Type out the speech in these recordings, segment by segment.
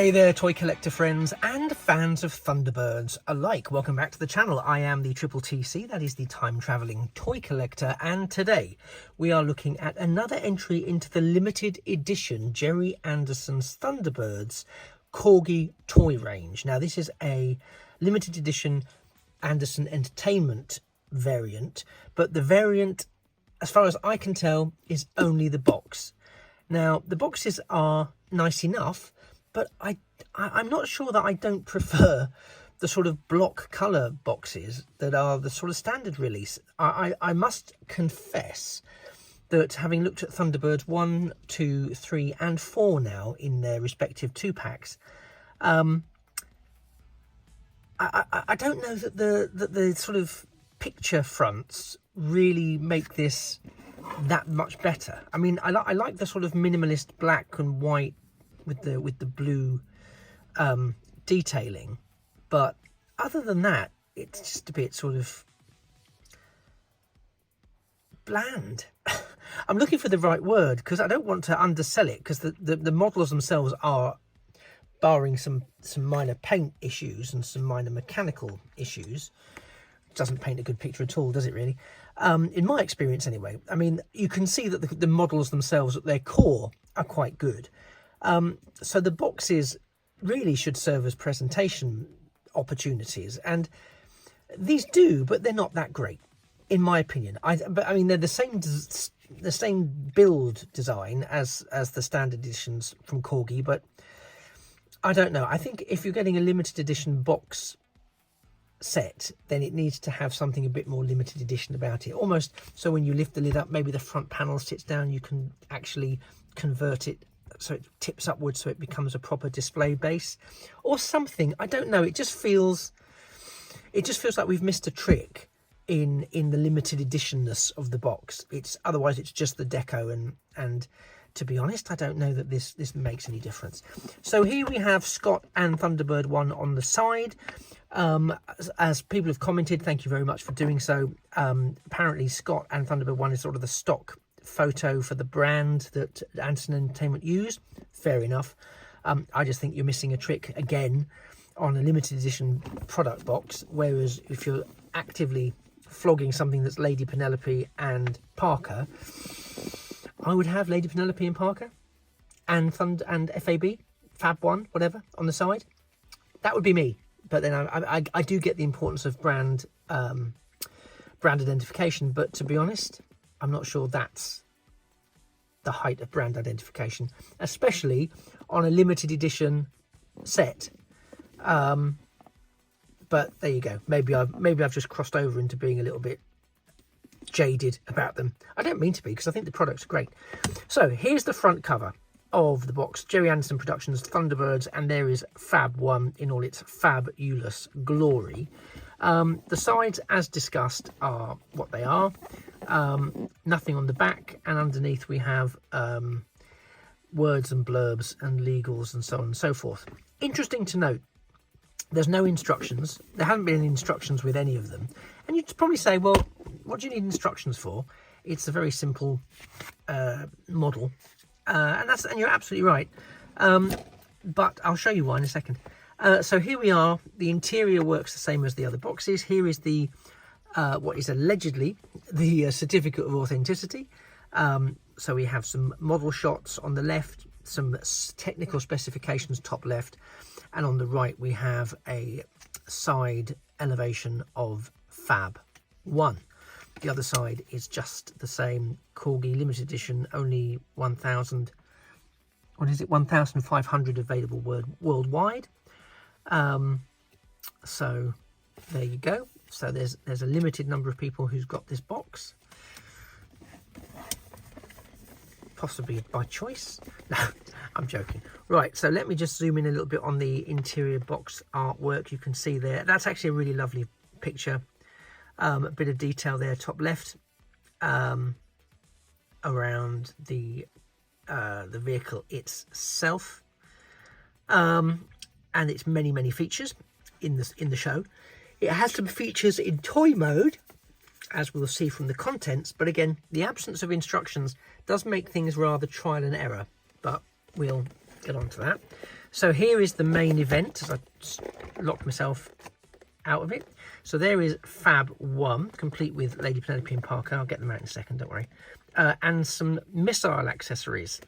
Hey there, toy collector friends and fans of Thunderbirds alike. Welcome back to the channel. I am the Triple TC, that is the time-travelling toy collector, and today we are looking at another entry into the limited edition Gerry Anderson's Thunderbirds Corgi toy range. Now, this is a limited edition Anderson Entertainment variant, but the variant, as far as I can tell, is only the box. Now, the boxes are nice enough, but I'm not sure that I don't prefer the sort of block colour boxes that are the sort of standard release. I must confess that having looked at Thunderbirds 1, 2, 3 and 4 now in their respective 2-packs, I don't know that the sort of picture fronts really make this that much better. I mean, I like the sort of minimalist black and white with the blue detailing, but other than that, it's just a bit sort of bland. I'm looking for the right word because I don't want to undersell it, because the models themselves are, barring some minor paint issues and some minor mechanical issues, doesn't paint a good picture at all, does it really? In my experience anyway. I mean, you can see that the models themselves at their core are quite good. So the boxes really should serve as presentation opportunities, and these do, but they're not that great, in my opinion. But I mean, they're the same build design as the standard editions from Corgi, but I don't know. I think if you're getting a limited edition box set, then it needs to have something a bit more limited edition about it, almost so when you lift the lid up, maybe the front panel sits down, you can actually convert it so it tips upwards, so it becomes a proper display base or something. I don't know, it just feels like we've missed a trick in the limited editionness of the box. Otherwise it's just the deco, and to be honest, I don't know that this makes any difference. So here we have Scott and Thunderbird 1 on the side. As people have commented, thank you very much for doing so. Apparently Scott and Thunderbird 1 is sort of the stock photo for the brand that Anderson Entertainment use. Fair enough. I just think you're missing a trick again on a limited edition product box, whereas if you're actively flogging something that's Lady Penelope and Parker, I would have Lady Penelope and Parker and FAB, FAB 1, whatever, on the side. That would be me. But then I do get the importance of brand identification, but to be honest, I'm not sure that's the height of brand identification, especially on a limited edition set. But there you go. Maybe I've just crossed over into being a little bit jaded about them. I don't mean to be, because I think the products are great. So here's the front cover of the box, Gerry Anderson Productions Thunderbirds, and there is FAB 1 in all its fabulous glory. The sides, as discussed, are what they are. Nothing on the back, and underneath we have words and blurbs and legals and so on and so forth. Interesting to note, there's no instructions. There haven't been any instructions with any of them, and you'd probably say, well, what do you need instructions for? It's a very simple model, and you're absolutely right. But I'll show you why in a second. So here we are. The interior works the same as the other boxes. Here is the what is allegedly the certificate of authenticity. So we have some model shots on the left, some technical specifications top left, and on the right we have a side elevation of FAB 1. The other side is just the same Corgi limited edition, only 1,500 available worldwide. So there you go. So there's a limited number of people who's got this box, possibly by choice. No, I'm joking. Right, so let me just zoom in a little bit on the interior box artwork. You can see there, that's actually a really lovely picture. A bit of detail there top left, around the vehicle itself, and its many features in the show. It has some features in toy mode, as we'll see from the contents, but again, the absence of instructions does make things rather trial and error, but we'll get on to that. So here is the main event, as I locked myself out of it. So there is Fab 1, complete with Lady Penelope and Parker. I'll get them out in a second, don't worry. And some missile accessories.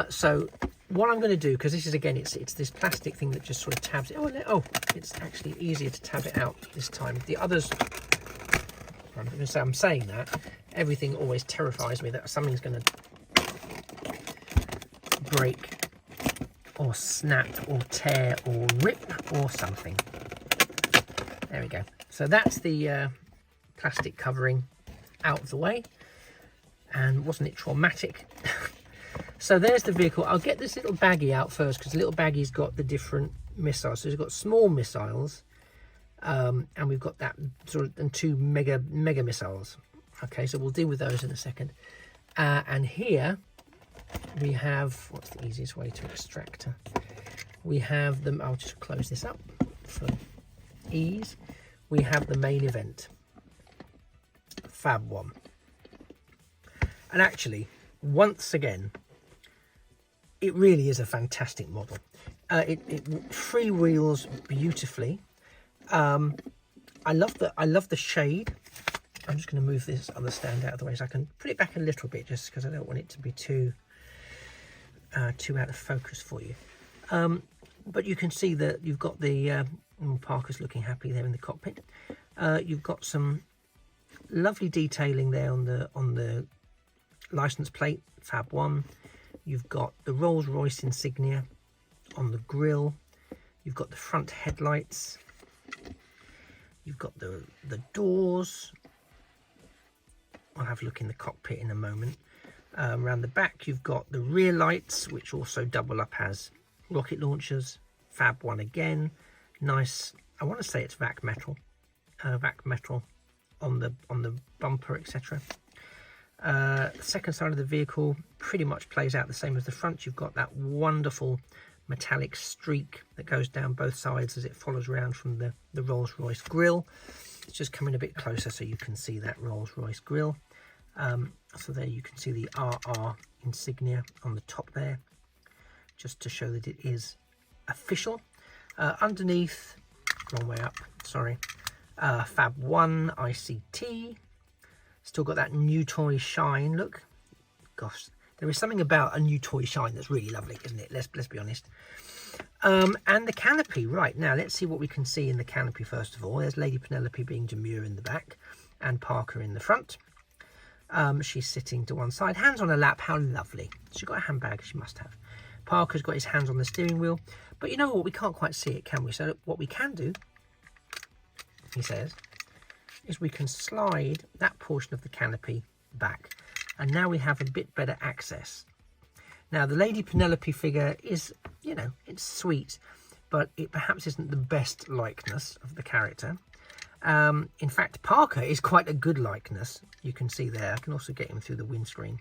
So what I'm going to do, because this is, again, it's this plastic thing that just sort of tabs it. Oh, it's actually easier to tab it out this time. The others, I'm saying that, everything always terrifies me that something's going to break or snap or tear or rip or something. There we go. So that's the plastic covering out of the way. And wasn't it traumatic? So there's the vehicle. I'll get this little baggie out first, because the little baggie's got the different missiles. So we've got small missiles, and we've got that sort of, and 2 mega missiles. Okay, so we'll deal with those in a second. And here we have, what's the easiest way to extract her? We have them. I'll just close this up for ease. We have the main event, Fab 1. And actually, once again, it really is a fantastic model. It freewheels beautifully. I love the shade. I'm just going to move this other stand out of the way so I can put it back a little bit, just because I don't want it to be too out of focus for you. But you can see that you've got the Parker's looking happy there in the cockpit. You've got some lovely detailing there on the license plate, Fab 1. You've got the Rolls-Royce insignia on the grille. You've got the front headlights. You've got the doors. I'll have a look in the cockpit in a moment. Around the back, you've got the rear lights, which also double up as rocket launchers. Fab 1 again. Nice, I want to say it's vac metal on the bumper, etc. The second side of the vehicle pretty much plays out the same as the front. You've got that wonderful metallic streak that goes down both sides as it follows around from the Rolls-Royce grille. It's just coming a bit closer so you can see that Rolls-Royce grille. So there you can see the RR insignia on the top there, just to show that it is official. Underneath, wrong way up, sorry, Fab 1 ICT. Still got that new toy shine. Look, gosh, there is something about a new toy shine that's really lovely, isn't it? Let's be honest. And the canopy, right, now let's see what we can see in the canopy first of all. There's Lady Penelope being demure in the back and Parker in the front. She's sitting to one side, hands on her lap. How lovely. She's got a handbag, she must have. Parker's got his hands on the steering wheel, but you know what, we can't quite see it, can we? So what we can do, he says, is we can slide that portion of the canopy back, and now we have a bit better access. Now the Lady Penelope figure is, you know, it's sweet, but it perhaps isn't the best likeness of the character. In fact, Parker is quite a good likeness. You can see there. I can also get him through the windscreen.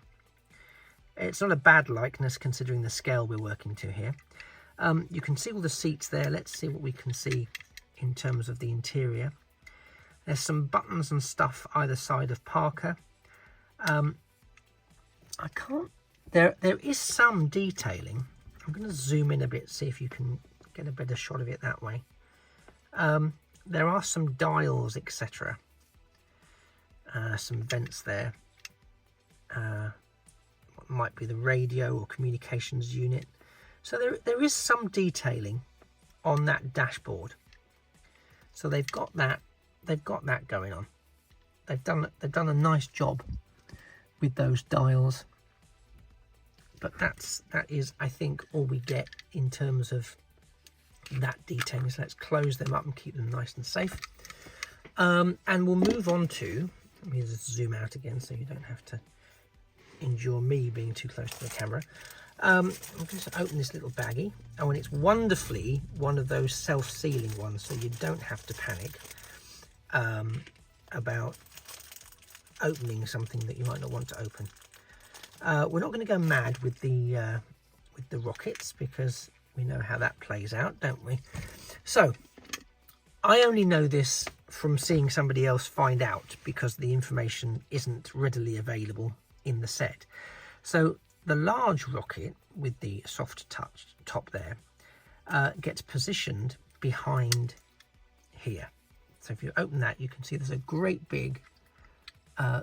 It's not a bad likeness considering the scale we're working to here. You can see all the seats there. Let's see what we can see in terms of the interior. There's some buttons and stuff either side of Parker. I can't... There is some detailing. I'm going to zoom in a bit, see if you can get a better shot of it that way. There are some dials, etc. Some vents there. What might be the radio or communications unit. So there is some detailing on that dashboard. So they've got that going on. They've done a nice job with those dials. But that is, I think, all we get in terms of that detailing. So let's close them up and keep them nice and safe. And we'll move on to, let me just zoom out again so you don't have to endure me being too close to the camera. I'm going to open this little baggie. Oh, and it's wonderfully one of those self-sealing ones, so you don't have to panic about opening something that you might not want to open. We're not going to go mad with the rockets, because we know how that plays out, don't we? So I only know this from seeing somebody else find out, because the information isn't readily available in the set. So the large rocket with the soft touch top there gets positioned behind here. So if you open that, you can see there's a great big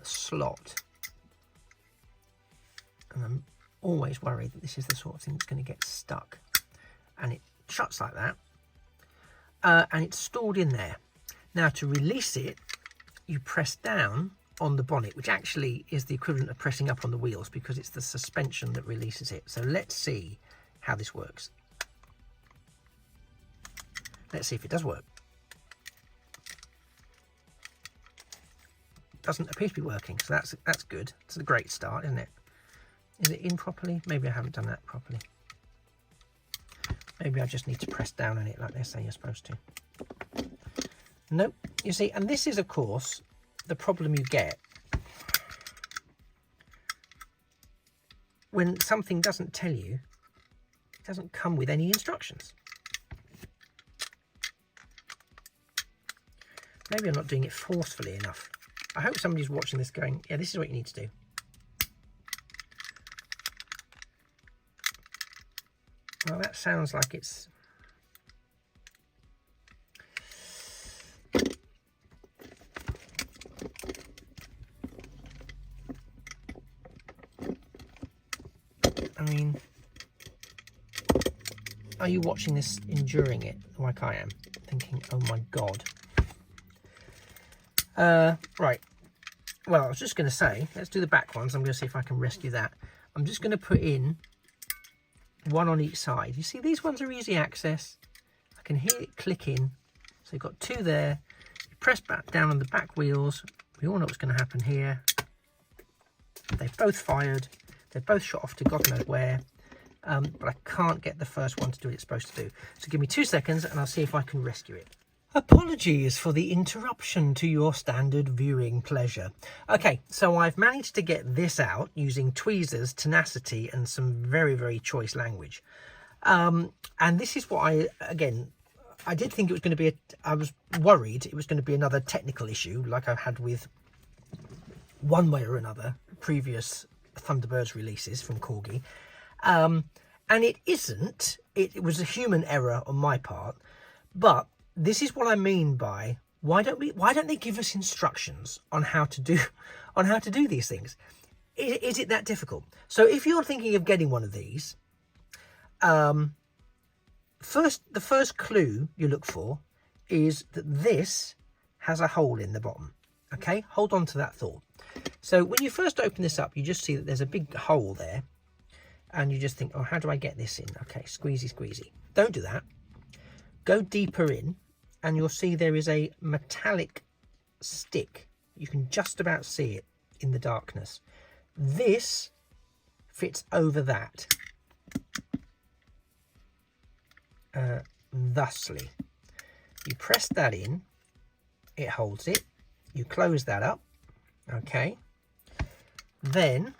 slot, and I'm always worried that this is the sort of thing that's going to get stuck, and it shuts like that, and it's stored in there. Now to release it, you press down on the bonnet, which actually is the equivalent of pressing up on the wheels, because it's the suspension that releases it. So let's see how this works. Let's see if it does work. Doesn't appear to be working, so that's good. It's a great start, isn't it? Is it in properly? Maybe I haven't done that properly. Maybe I just need to press down on it like they say you're supposed to. Nope. You see, and this is of course the problem you get when something doesn't tell you, it doesn't come with any instructions. Maybe I'm not doing it forcefully enough. I hope somebody's watching this going, yeah, this is what you need to do. Well, that sounds like it's... I mean, are you watching this, enduring it like I am, thinking, oh my God. Right, well, I was just going to say, let's do the back ones. I'm going to see if I can rescue that. I'm just going to put in one on each side. You see, these ones are easy access. I can hear it clicking. So you've got two there. You press back down on the back wheels. We all know what's going to happen here. They've both fired. They're both shot off to God knows where. But I can't get the first one to do what it's supposed to do. So give me 2 seconds and I'll see if I can rescue it. Apologies for the interruption to your standard viewing pleasure. Okay, so I've managed to get this out using tweezers, tenacity, and some very, very choice language. And this is what I did think it was going to be, I was worried it was going to be another technical issue like I've had with one way or another previous Thunderbirds releases from Corgi. And it isn't. It was a human error on my part, but this is what I mean by why don't they give us instructions on how to do these things? Is it that difficult? So if you're thinking of getting one of these, the first clue you look for is that this has a hole in the bottom. Okay, hold on to that thought. So when you first open this up, you just see that there's a big hole there, and you just think, oh, how do I get this in? Okay, squeezy, squeezy. Don't do that. Go deeper in, and you'll see there is a metallic stick. You can just about see it in the darkness. This fits over that. Thusly. You press that in, it holds it. You close that up. Okay. Then,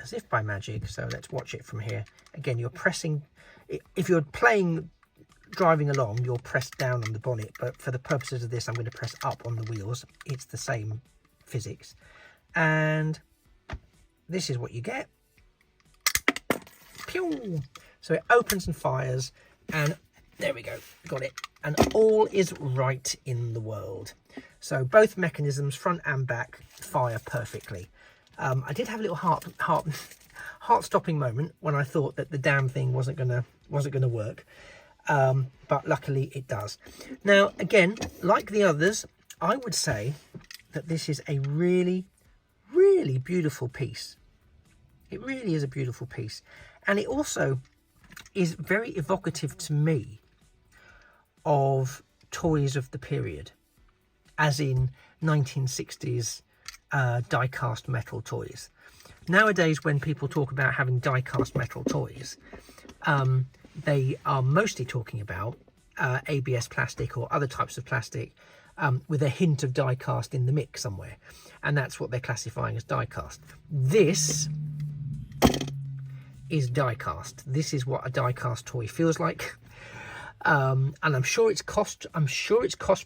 as if by magic, so let's watch it from here. Again, you're pressing, if you're driving along, you'll press down on the bonnet, but for the purposes of this, I'm going to press up on the wheels. It's the same physics. And this is what you get. Pew! So it opens and fires, and there we go, got it. And all is right in the world. So both mechanisms, front and back, fire perfectly. I did have a little heart-stopping moment when I thought that the damn thing wasn't gonna work. But luckily it does. Now, again, like the others, I would say that this is a really, really beautiful piece. It really is a beautiful piece. And it also is very evocative to me of toys of the period, as in 1960s die-cast metal toys. Nowadays, when people talk about having die-cast metal toys, they are mostly talking about ABS plastic or other types of plastic with a hint of die-cast in the mix somewhere, and that's what they're classifying as die-cast. This is die-cast. This is what a die-cast toy feels like, and I'm sure it's cost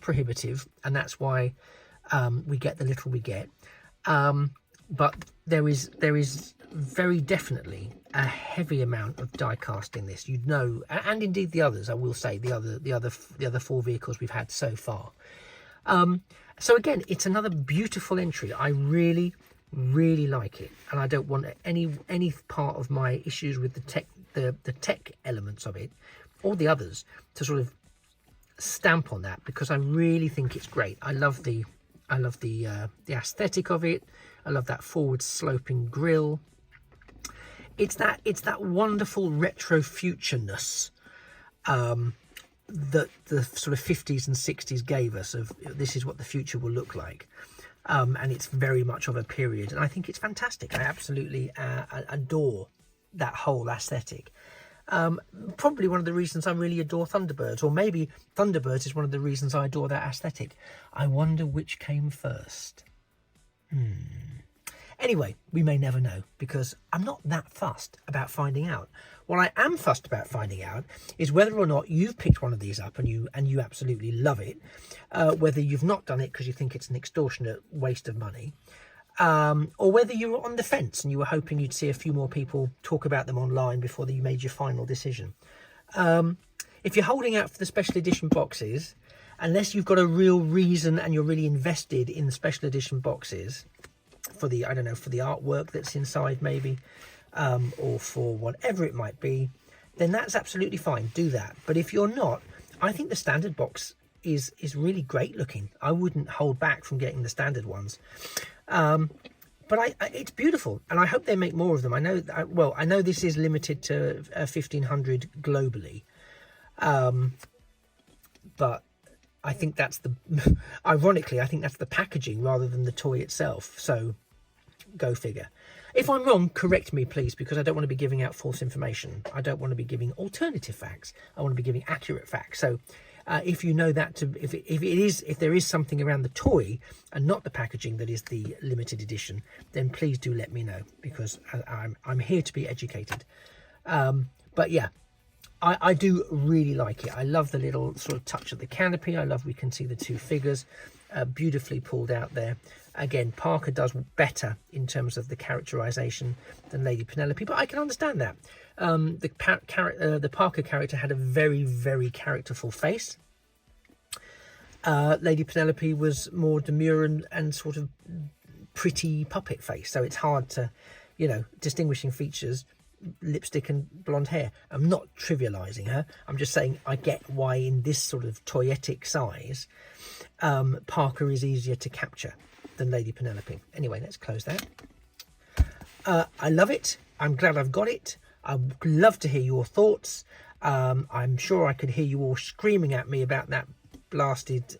prohibitive, and that's why we get the little we get. But there is very definitely a heavy amount of die cast in this, you'd know, and indeed the others, I will say, the other 4 vehicles we've had so far. So again, it's another beautiful entry. I really like it, and I don't want any part of my issues with the tech elements of it or the others to sort of stamp on that, because I really think it's great. I love the aesthetic of it. I love that forward sloping grille. It's that wonderful retro futureness that the sort of 50s and 60s gave us, of this is what the future will look like. And it's very much of a period, and I think it's fantastic. I absolutely adore that whole aesthetic. Probably one of the reasons I really adore Thunderbirds, or maybe Thunderbirds is one of the reasons I adore that aesthetic. I wonder which came first. Anyway, we may never know, because I'm not that fussed about finding out. What I am fussed about finding out is whether or not you've picked one of these up and you absolutely love it, whether you've not done it because you think it's an extortionate waste of money, or whether you were on the fence and you were hoping you'd see a few more people talk about them online before you made your final decision. If you're holding out for the special edition boxes, unless you've got a real reason and you're really invested in the special edition boxes for the, I don't know, for the artwork that's inside maybe, or for whatever it might be, then that's absolutely fine. Do that. But if you're not, I think the standard box is really great looking. I wouldn't hold back from getting the standard ones. But it's beautiful, and I hope they make more of them. I know this is limited to 1,500 globally, but I think that's ironically, I think that's the packaging rather than the toy itself. So go figure. If I'm wrong, correct me, please, because I don't want to be giving out false information. I don't want to be giving alternative facts. I want to be giving accurate facts. So if you know that, if there is something around the toy and not the packaging that is the limited edition, then please do let me know, because I'm here to be educated. But yeah, I do really like it. I love the little sort of touch of the canopy. I love we can see the 2 figures beautifully pulled out there. Again, Parker does better in terms of the characterization than Lady Penelope, but I can understand that. The Parker character had a very, very characterful face. Lady Penelope was more demure and sort of pretty puppet face, so it's hard to, distinguishing features, lipstick and blonde hair. I'm not trivializing her. I'm just saying I get why in this sort of toyetic size, Parker is easier to capture than Lady Penelope. Anyway, let's close that. I love it. I'm glad I've got it. I'd love to hear your thoughts. I'm sure I could hear you all screaming at me about that blasted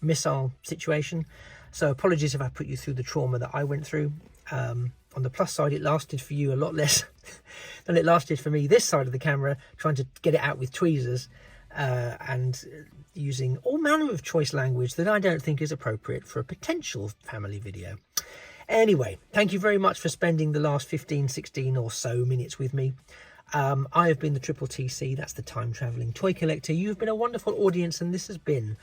missile situation. So apologies if I put you through the trauma that I went through. On the plus side, it lasted for you a lot less than it lasted for me this side of the camera, trying to get it out with tweezers and using all manner of choice language that I don't think is appropriate for a potential family video. Anyway, thank you very much for spending the last 15, 16 or so minutes with me. I have been the Triple TC, that's the Time Travelling Toy Collector. You've been a wonderful audience, and this has been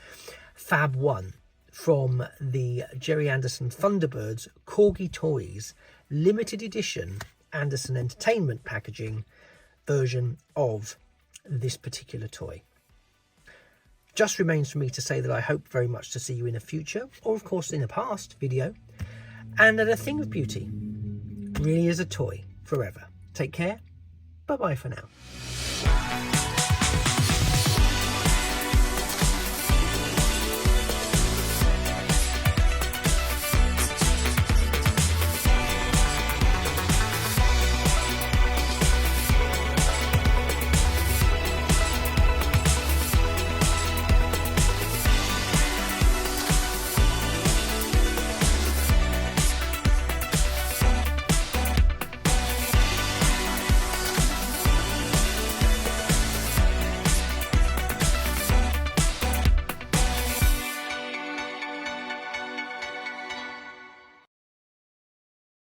Fab 1 from the Gerry Anderson Thunderbirds Corgi Toys limited edition Anderson Entertainment packaging version of this particular toy. Just remains for me to say that I hope very much to see you in a future, or of course in a past video, and that a thing of beauty really is a toy forever. Take care. Bye bye for now.